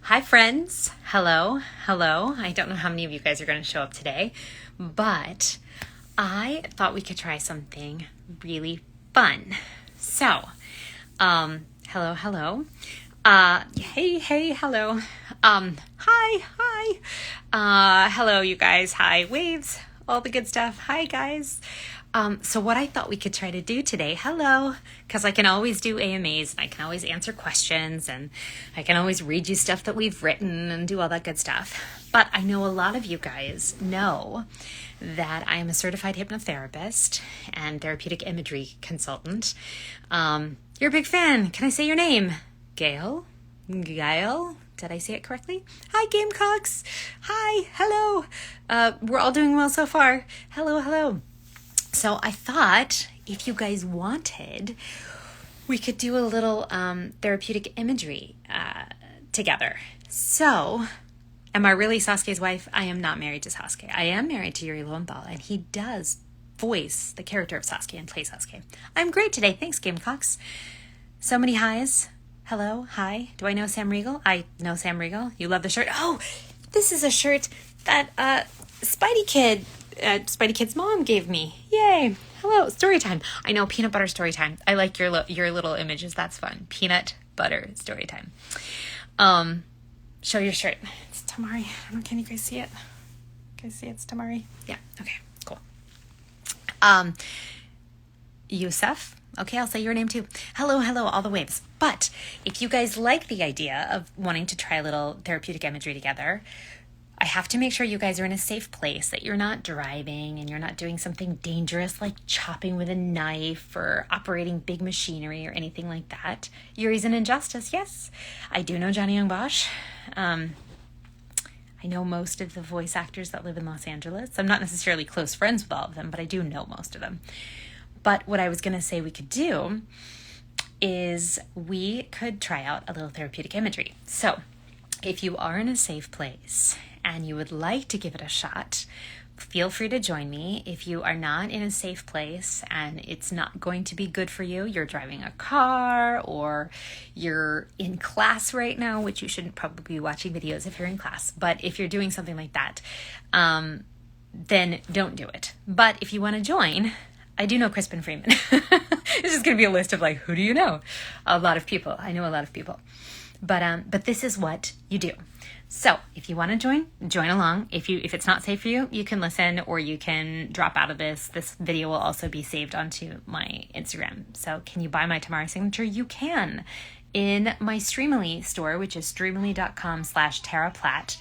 Hi, friends. Hello. I don't know how many of you guys are going to show up today, but I thought we could try something really fun. So, hello. Hey, hello. Hi. Hello, you guys. Hi, waves. All the good stuff. Hi, guys. So what I thought we could try to do today, because I can always do AMAs and I can always answer questions and I can always read you stuff that we've written and do all that good stuff. But I know a lot of you guys know that I am a certified hypnotherapist and therapeutic imagery consultant. You're a big fan. Can I say your name? Gail? Did I say it correctly? Hi, Gamecocks. Hi, hello. We're all doing well so far. Hello. So I thought if you guys wanted, we could do a little therapeutic imagery together. So, am I really Sasuke's wife? I am not married to Sasuke. I am married to Yuri Lowenthal, and he does voice the character of Sasuke and play Sasuke. I'm great today. Thanks, Gamecocks. So many highs. Hello, hi. Do I know Sam Riegel? I know Sam Riegel. You love the shirt. Oh, this is a shirt that Spidey Kid's mom gave me. Yay. Hello, story time. I know, peanut butter story time. I like your little images. That's fun. Peanut butter story time. Show your shirt. It's Temari. I don't know, can you guys see it? Can you see it's Temari? Yeah. Okay, cool. Yusuf. Okay, I'll say your name too. Hello, all the waves. But if you guys like the idea of wanting to try a little therapeutic imagery together, I have to make sure you guys are in a safe place, that you're not driving and you're not doing something dangerous like chopping with a knife or operating big machinery or anything like that. Yuri's an injustice, yes. I do know Johnny Young Bosch. I know most of the voice actors that live in Los Angeles. I'm not necessarily close friends with all of them, but I do know most of them. But what I was going to say we could do is we could try out a little therapeutic imagery. So if you are in a safe place and you would like to give it a shot, feel free to join me. If you are not in a safe place and it's not going to be good for you, you're driving a car or you're in class right now, which you shouldn't probably be watching videos if you're in class. But if you're doing something like that, then don't do it. But if you want to join, I do know Crispin Freeman. It's just going to be a list of like, who do you know? A lot of people. I know a lot of people. But this is what you do. So if you want to join along. If it's not safe for you, you can listen or you can drop out of this. This video will also be saved onto my Instagram. So can you buy my Temari signature? You can in my Streamily store, which is streamily.com/Tara Platt.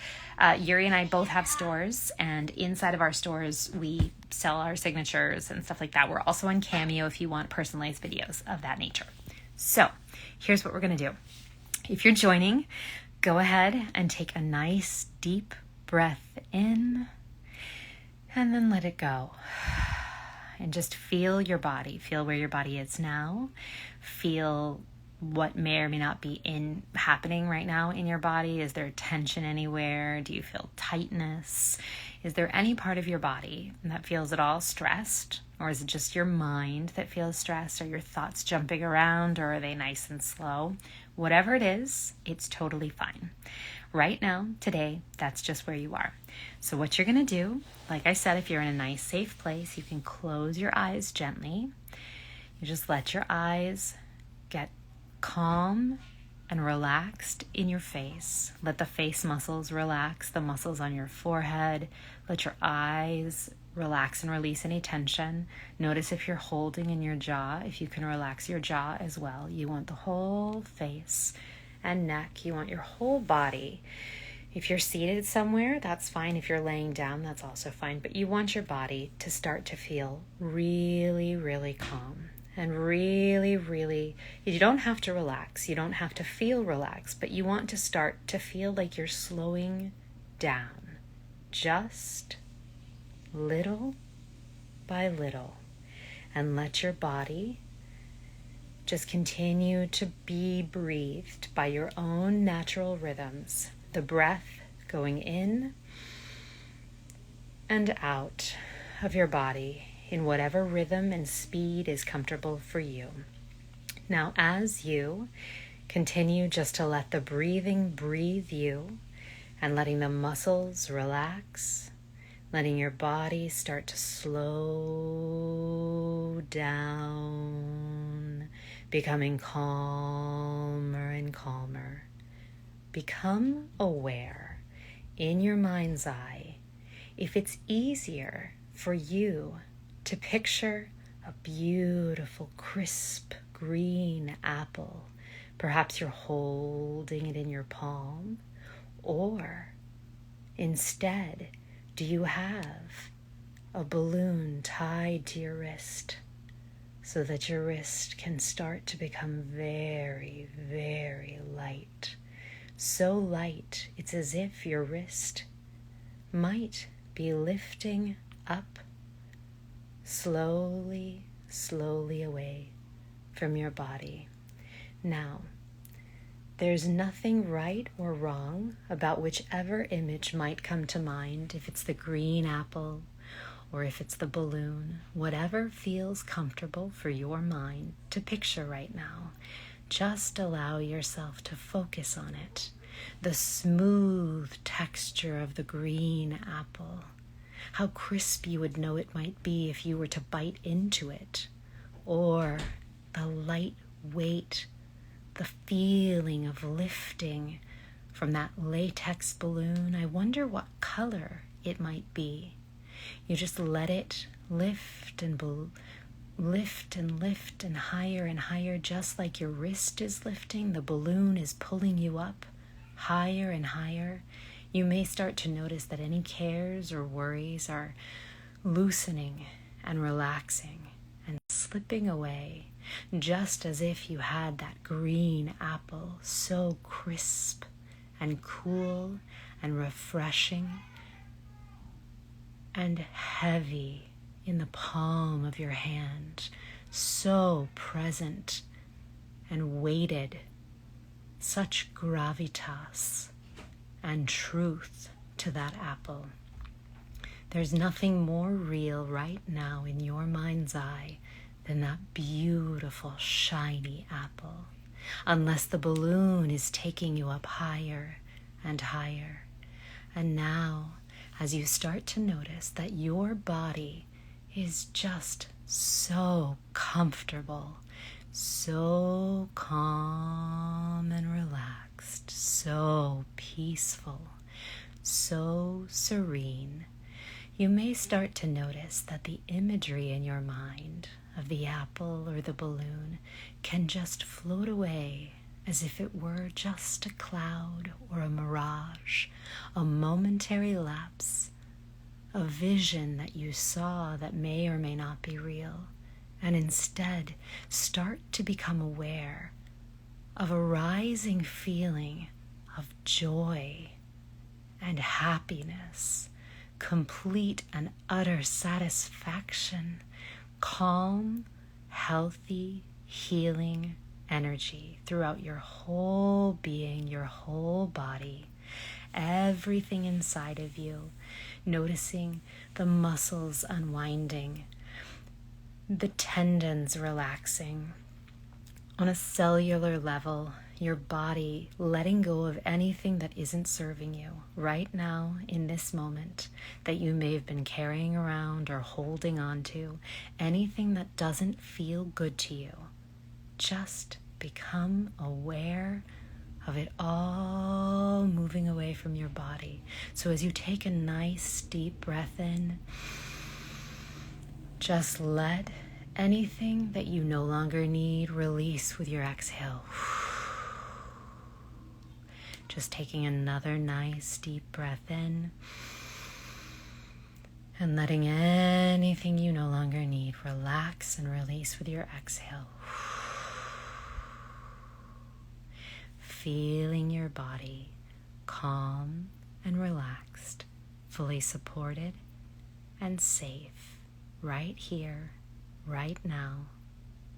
Yuri and I both have stores, and inside of our stores, we sell our signatures and stuff like that. We're also on Cameo if you want personalized videos of that nature. So here's what we're going to do. If you're joining, go ahead and take a nice deep breath in and then let it go. And just feel your body. Feel where your body is now. Feel what may or may not be happening right now in your body. Is there tension anywhere? Do you feel tightness? Is there any part of your body that feels at all stressed? Or is it just your mind that feels stressed? Are your thoughts jumping around, or are they nice and slow? Whatever it is, it's totally fine. Right now, today, that's just where you are. So what you're going to do, like I said, if you're in a nice, safe place, you can close your eyes gently. You just let your eyes get calm and relaxed in your face. Let the face muscles relax, the muscles on your forehead. Let your eyes relax and release any tension. Notice if you're holding in your jaw, if you can relax your jaw as well. You want the whole face and neck. You want your whole body. If you're seated somewhere, that's fine. If you're laying down, that's also fine. But you want your body to start to feel really, really calm. And really, you don't have to relax. You don't have to feel relaxed, but you want to start to feel like you're slowing down. Just little by little. And let your body just continue to be breathed by your own natural rhythms. The breath going in and out of your body in whatever rhythm and speed is comfortable for you. Now, as you Continue just to let the breathing breathe you and letting the muscles relax, letting your body start to slow down, becoming calmer and calmer. Become aware in your mind's eye if it's easier for you to picture a beautiful, crisp, green apple. Perhaps you're holding it in your palm, or instead, do you have a balloon tied to your wrist so that your wrist can start to become very, very light? So light, it's as if your wrist might be lifting up slowly, slowly away from your body. Now, there's nothing right or wrong about whichever image might come to mind, if it's the green apple or if it's the balloon, whatever feels comfortable for your mind to picture right now. Just allow yourself to focus on it. The smooth texture of the green apple. How crisp you would know it might be if you were to bite into it. Or the light weight, the feeling of lifting from that latex balloon. I wonder what color it might be. You just let it lift and lift and higher, just like your wrist is lifting. The balloon is pulling you up higher and higher. You may start to notice that any cares or worries are loosening and relaxing and slipping away, just as if you had that green apple, so crisp and cool and refreshing and heavy in the palm of your hand, so present and weighted, such gravitas and truth to that apple. There's nothing more real right now in your mind's eye than that beautiful, shiny apple, unless the balloon is taking you up higher and higher. And now, as you start to notice that your body is just so comfortable, so calm and relaxed, so peaceful, so serene, you may start to notice that the imagery in your mind of the apple or the balloon can just float away as if it were just a cloud or a mirage, a momentary lapse, a vision that you saw that may or may not be real, and instead start to become aware of a rising feeling of joy and happiness, complete and utter satisfaction, calm, healthy, healing energy throughout your whole being, your whole body, everything inside of you, noticing the muscles unwinding, the tendons relaxing. On a cellular level, your body letting go of anything that isn't serving you right now in this moment, that you may have been carrying around or holding on to, anything that doesn't feel good to you. Just become aware of it all moving away from your body. So as you take a nice deep breath in, just let anything that you no longer need release with your exhale. Just taking another nice deep breath in and letting anything you no longer need relax and release with your exhale. Feeling your body calm and relaxed, fully supported and safe right here, right now,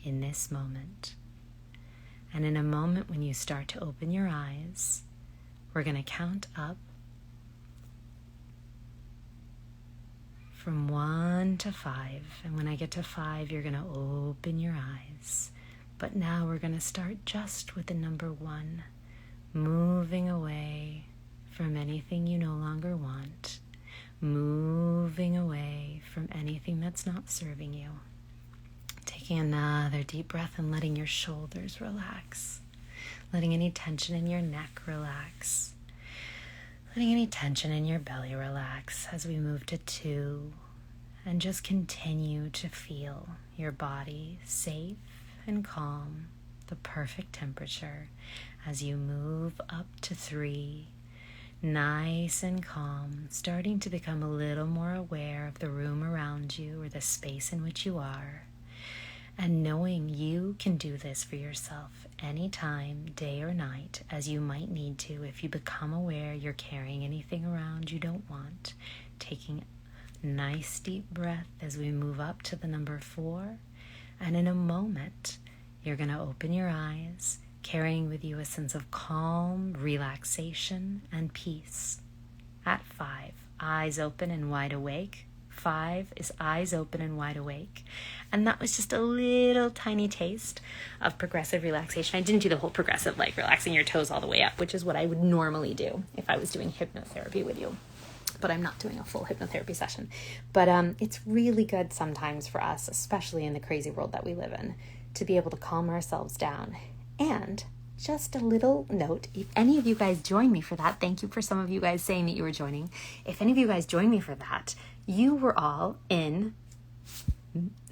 in this moment. And in a moment when you start to open your eyes, we're going to count up from 1 to 5. And when I get to 5, you're going to open your eyes. But now we're going to start just with the number 1, moving away from anything you no longer want, moving away from anything that's not serving you. Taking another deep breath and letting your shoulders relax, letting any tension in your neck relax, letting any tension in your belly relax as we move to 2, and just continue to feel your body safe and calm, the perfect temperature as you move up to 3, nice and calm, starting to become a little more aware of the room around you or the space in which you are, and knowing you can do this for yourself anytime, day or night, as you might need to if you become aware you're carrying anything around you don't want. Taking a nice deep breath as we move up to the number 4, and in a moment, you're going to open your eyes, carrying with you a sense of calm, relaxation, and peace. At 5, eyes open and wide awake. 5 is eyes open and wide awake. And that was just a little tiny taste of progressive relaxation. I didn't do the whole progressive, like relaxing your toes all the way up, which is what I would normally do if I was doing hypnotherapy with you. But I'm not doing a full hypnotherapy session. But it's really good sometimes for us, especially in the crazy world that we live in, to be able to calm ourselves down. And just a little note, if any of you guys join me for that, thank you for some of you guys saying that you were joining. If any of you guys join me for that, you were all in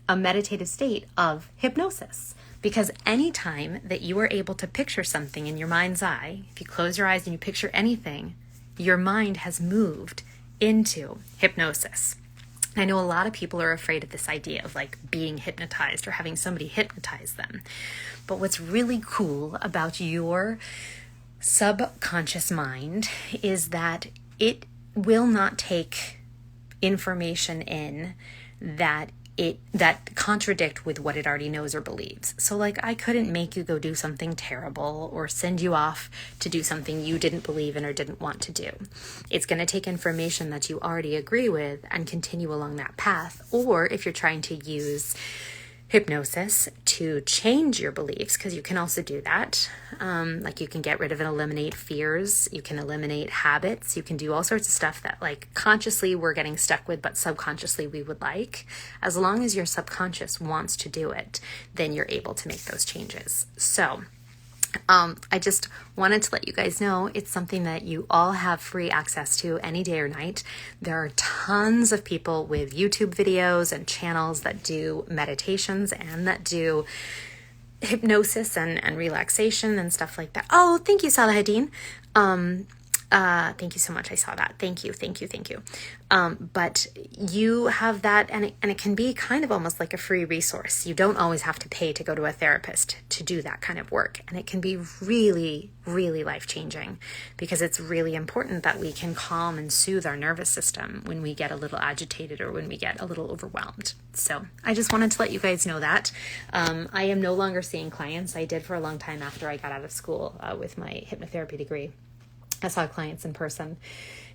a meditative state of hypnosis. Because anytime that you are able to picture something in your mind's eye, if you close your eyes and you picture anything, your mind has moved into hypnosis. I know a lot of people are afraid of this idea of like being hypnotized or having somebody hypnotize them. But what's really cool about your subconscious mind is that it will not take information in that contradict with what it already knows or believes. So like I couldn't make you go do something terrible or send you off to do something you didn't believe in or didn't want to do. It's going to take information that you already agree with and continue along that path. Or if you're trying to use hypnosis to change your beliefs, because you can also do that. Like you can get rid of and eliminate fears. You can eliminate habits. You can do all sorts of stuff that like consciously we're getting stuck with, but subconsciously we would like. As long as your subconscious wants to do it, then you're able to make those changes. So I just wanted to let you guys know it's something that you all have free access to any day or night. There are tons of people with YouTube videos and channels that do meditations and that do hypnosis and relaxation and stuff like that. Oh, thank you, Salahadin. Thank you so much. I saw that. Thank you. But you have that, and it can be kind of almost like a free resource. You don't always have to pay to go to a therapist to do that kind of work. And it can be really, really life-changing because it's really important that we can calm and soothe our nervous system when we get a little agitated or when we get a little overwhelmed. So I just wanted to let you guys know that. I am no longer seeing clients. I did for a long time after I got out of school with my hypnotherapy degree. I saw clients in person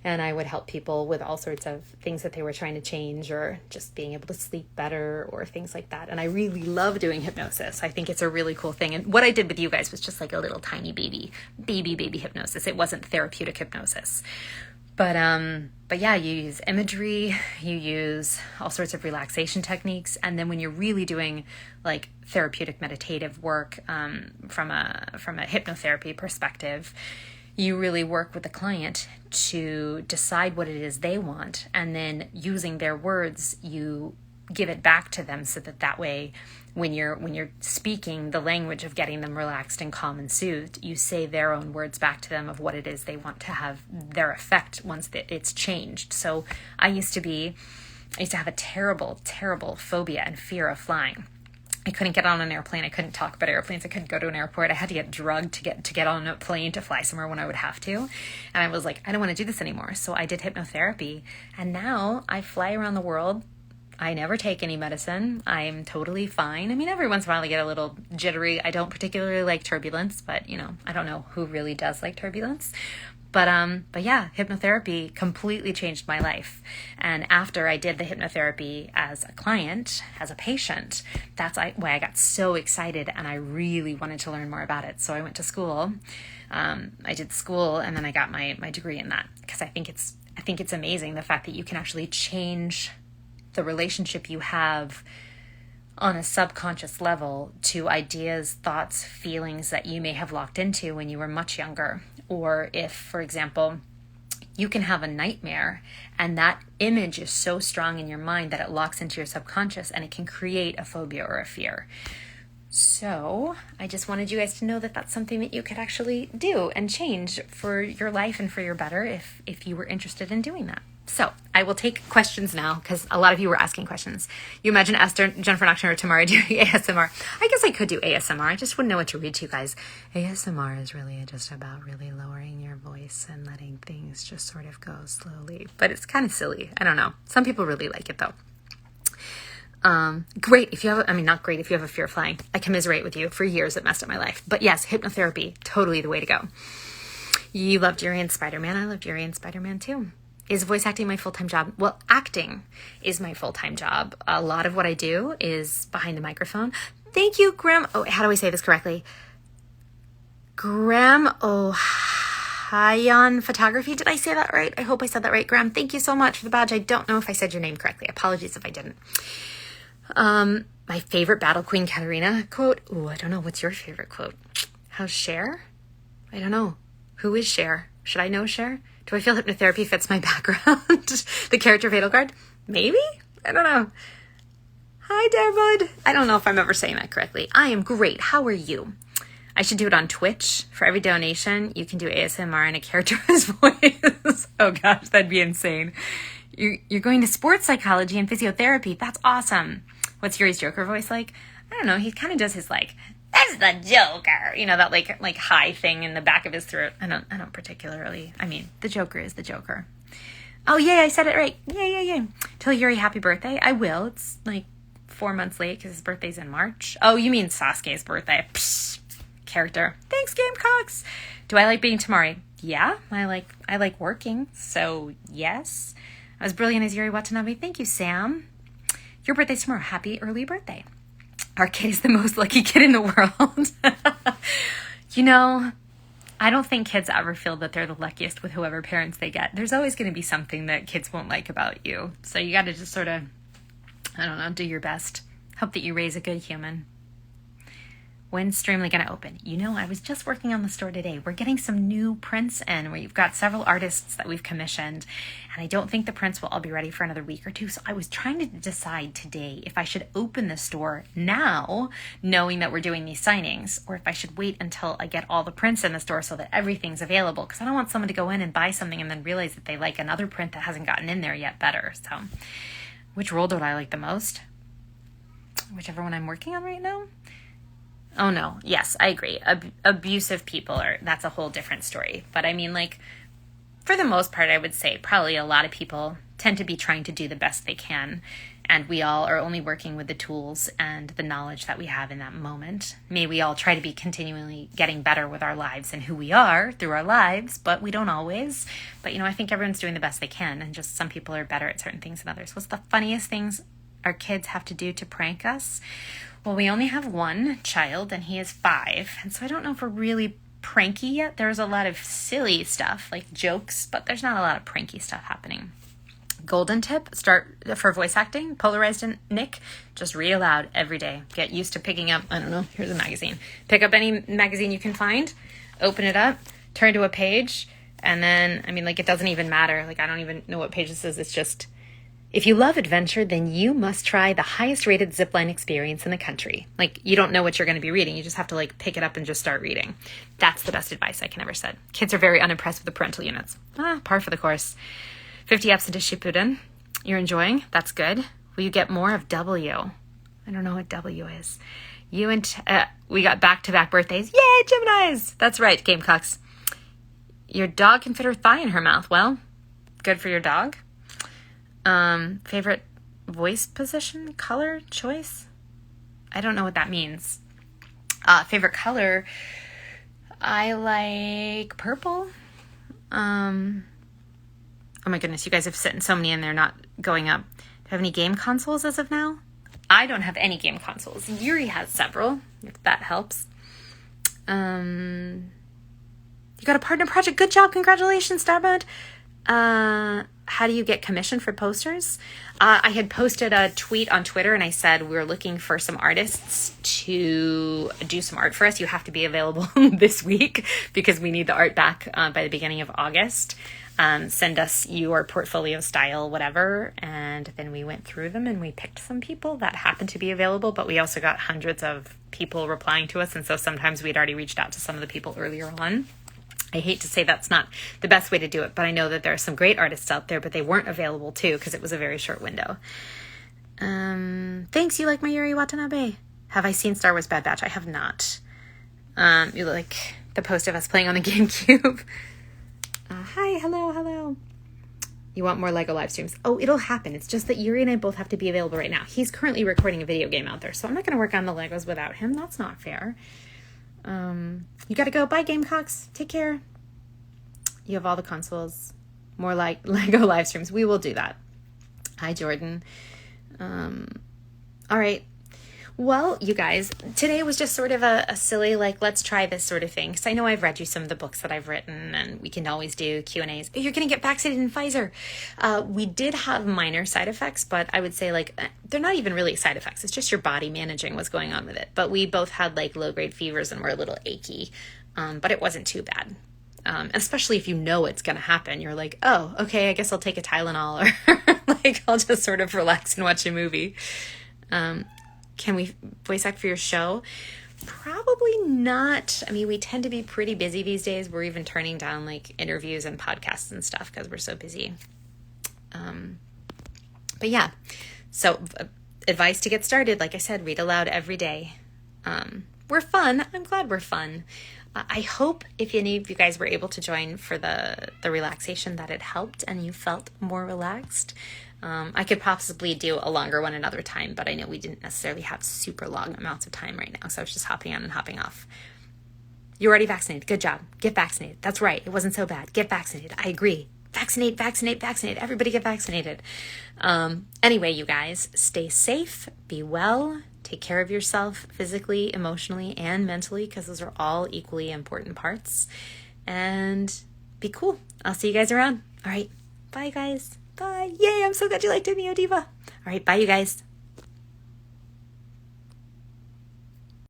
and I would help people with all sorts of things that they were trying to change or just being able to sleep better or things like that. And I really love doing hypnosis. I think it's a really cool thing. And what I did with you guys was just like a little tiny baby hypnosis. It wasn't therapeutic hypnosis. But yeah, you use imagery, you use all sorts of relaxation techniques. And then when you're really doing like therapeutic meditative work from a hypnotherapy perspective, you really work with the client to decide what it is they want. And then using their words, you give it back to them so that way when you're speaking the language of getting them relaxed and calm and soothed, you say their own words back to them of what it is they want to have their effect once it's changed. So I used to have a terrible, terrible phobia and fear of flying. I couldn't get on an airplane. I couldn't talk about airplanes. I couldn't go to an airport. I had to get drugged to get on a plane to fly somewhere when I would have to. And I was like, I don't want to do this anymore. So I did hypnotherapy. And now I fly around the world. I never take any medicine. I'm totally fine. I mean, every once in a while I get a little jittery. I don't particularly like turbulence, but I don't know who really does like turbulence. But yeah, hypnotherapy completely changed my life. And after I did the hypnotherapy as a client, as a patient, that's why I got so excited and I really wanted to learn more about it. So I went to school. I did school and then I got my degree in that because I think it's amazing the fact that you can actually change the relationship you have on a subconscious level to ideas, thoughts, feelings that you may have locked into when you were much younger. Or if, for example, you can have a nightmare and that image is so strong in your mind that it locks into your subconscious and it can create a phobia or a fear. So I just wanted you guys to know that that's something that you could actually do and change for your life and for your better if you were interested in doing that. So I will take questions now because a lot of you were asking questions. You imagine Esther, Jennifer Nocturne, or Temari doing ASMR. I guess I could do ASMR. I just wouldn't know what to read to you guys. ASMR is really just about really lowering your voice and letting things just sort of go slowly. But it's kind of silly. I don't know. Some people really like it though. Great if you have, not great if you have a fear of flying. I commiserate with you. For years it messed up my life. But yes, hypnotherapy, totally the way to go. You loved Yuri and Spider-Man. I loved Yuri and Spider-Man too. Is voice acting my full-time job? Well, acting is my full-time job. A lot of what I do is behind the microphone. Thank you, Graham. Oh, how do I say this correctly? Graham Ohayon Photography. Did I say that right? I hope I said that right, Graham. Thank you so much for the badge. I don't know if I said your name correctly. Apologies if I didn't. My favorite Battle Queen Katarina quote. Ooh, I don't know. What's your favorite quote? How's Cher? I don't know. Who is Cher? Should I know Cher? Do I feel hypnotherapy fits my background? The character of Edelgard? Maybe? I don't know. Hi, Darbud. I don't know if I'm ever saying that correctly. I am great. How are you? I should do it on Twitch. For every donation, you can do ASMR in a character's voice. Oh gosh, that'd be insane. You're going to sports psychology and physiotherapy. That's awesome. What's Yuri's Joker voice like? I don't know. He kind of does his that's the Joker. You know, that like high thing in the back of his throat. I don't particularly. The Joker is the Joker. Oh, yay, I said it right. Yay. Tell Yuri happy birthday. I will. It's 4 months late because his birthday's in March. Oh, you mean Sasuke's birthday. Psh, character. Thanks, Gamecocks. Do I like being Temari? Yeah, I like working. So, yes. I was brilliant as Yuri Watanabe. Thank you, Sam. Your birthday's tomorrow. Happy early birthday. Our kid is the most lucky kid in the world. I don't think kids ever feel that they're the luckiest with whoever parents they get. There's always going to be something that kids won't like about you. So you got to just sort of, do your best. Hope that you raise a good human. When's Streamly going to open? I was just working on the store today. We're getting some new prints in where you've got several artists that we've commissioned. And I don't think the prints will all be ready for another week or two. So I was trying to decide today if I should open the store now, knowing that we're doing these signings, or if I should wait until I get all the prints in the store so that everything's available. Because I don't want someone to go in and buy something and then realize that they like another print that hasn't gotten in there yet better. So which role do I like the most? Whichever one I'm working on right now? Oh no, yes, I agree. Abusive people that's a whole different story. But for the most part, I would say probably a lot of people tend to be trying to do the best they can. And we all are only working with the tools and the knowledge that we have in that moment. May we all try to be continually getting better with our lives and who we are through our lives, but we don't always. But, I think everyone's doing the best they can. And just some people are better at certain things than others. What's the funniest things our kids have to do to prank us? Well, we only have one child, and he is 5, and so I don't know if we're really pranky yet. There's a lot of silly stuff, like jokes, but there's not a lot of pranky stuff happening. Golden tip, start for voice acting, polarized and Nick, just read aloud every day. Get used to picking up, here's a magazine. Pick up any magazine you can find, open it up, turn to a page, and then, it doesn't even matter. I don't even know what page this is. It's just... If you love adventure, then you must try the highest rated zipline experience in the country. You don't know what you're going to be reading. You just have to pick it up and just start reading. That's the best advice I can ever said. Kids are very unimpressed with the parental units. Par for the course. 50 eps into Shippuden. You're enjoying? That's good. Will you get more of W? I don't know what W is. You and we got back-to-back birthdays. Yay, Geminis! That's right, Gamecocks. Your dog can fit her thigh in her mouth. Well, good for your dog. Favorite voice position, color, choice? I don't know what that means. Favorite color, I like purple. Oh my goodness, you guys have sent so many and they're not going up. Do you have any game consoles as of now? I don't have any game consoles. Yuri has several, if that helps. You got a partner project. Good job. Congratulations, Starbound. How do you get commission for posters? I had posted a tweet on Twitter and I said we're looking for some artists to do some art for us. You have to be available this week because we need the art back by the beginning of August. Send us your portfolio style, whatever. And then we went through them and we picked some people that happened to be available, but we also got hundreds of people replying to us. And so sometimes we'd already reached out to some of the people earlier on. I hate to say that's not the best way to do it, but I know that there are some great artists out there, but they weren't available too because it was a very short window. Thanks. You like my Yuri Watanabe? Have I seen Star Wars Bad Batch? I have not. You like the post of us playing on the GameCube. Hi, hello. You want more Lego live streams? Oh, it'll happen. It's just that Yuri and I both have to be available right now. He's currently recording a video game out there, so I'm not going to work on the Legos without him. That's not fair. You got to go. Bye, Gamecocks. Take care. You have all the consoles. More like Lego live streams. We will do that. Hi, Jordan. All right. Well, you guys, today was just sort of a silly, like, let's try this sort of thing. Because I know I've read you some of the books that I've written, and we can always do Q&As. You're going to get vaccinated in Pfizer. We did have minor side effects, but I would say, like, they're not even really side effects. It's just your body managing what's going on with it. But we both had, like, low-grade fevers and were a little achy. But it wasn't too bad. Especially if you know it's going to happen. You're like, oh, okay, I guess I'll take a Tylenol. Or, like, I'll just sort of relax and watch a movie. Can we voice act for your show? Probably not. I mean, we tend to be pretty busy these days. We're even turning down like interviews and podcasts and stuff because we're so busy. But yeah, so advice to get started. Like I said, read aloud every day. We're fun. I'm glad we're fun. I hope if any of you guys were able to join for the relaxation that it helped and you felt more relaxed. I could possibly do a longer one another time, but I know we didn't necessarily have super long amounts of time right now, so I was just hopping on and hopping off. You're already vaccinated. Good job. Get vaccinated. That's right. It wasn't so bad. Get vaccinated. I agree. Vaccinate. Everybody get vaccinated. Anyway, you guys, stay safe, be well, take care of yourself physically, emotionally, and mentally, because those are all equally important parts. And be cool. I'll see you guys around. All right. Bye, guys. Bye. Yay, I'm so glad you liked it, Neo Diva. All right, bye, you guys.